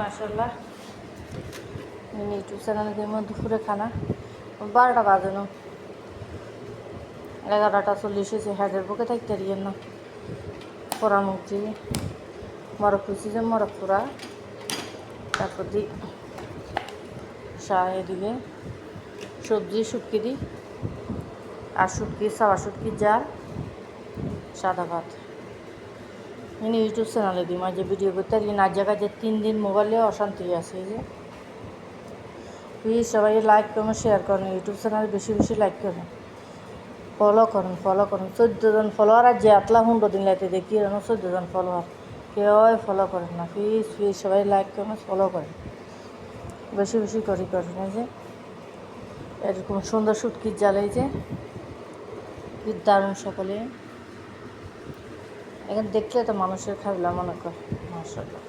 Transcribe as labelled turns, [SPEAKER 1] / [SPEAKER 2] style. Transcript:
[SPEAKER 1] মাশাআল্লাহ ইউটিউব চ্যানেলে দিব দুপুরে খানা 12টা বাজে না 11:40 হয়েছে হেডের বুকে থাকতে দিয়েন না পোড়ামুখি মরক খুঁজছি যে মরক পোড়া তারপর দিই এদিকে সবজি শুটকি দিই আর শুটকি সাওয়া শুটকি জাল সাদা ভাত ইউটিউব চ্যানেলে দিই মাঝে ভিডিও করতে আর না জায়গায় যে 3 দিন মোবাইলে অশান্তি আছে এই যে প্লিজ সবাই লাইক কমেন্ট শেয়ার করেন ইউটিউব চ্যানেলে বেশি বেশি লাইক করেন ফলো করুন 14 জন ফলোয়ার আর যে 15 দিন লাইতে দেখি 14 জন ফলোয়ার কেউ ফলো করেন না প্লিজ প্লিজ সবাই লাইক কমেন্ট ফলো করেন বেশি বেশি করেন এই যে এরকম সুন্দর শুটকির জাল এই যে কি দারুণ সকালে এখন দেখলে তো মানুষের খাইলা মনে করে মাশাআল্লাহ।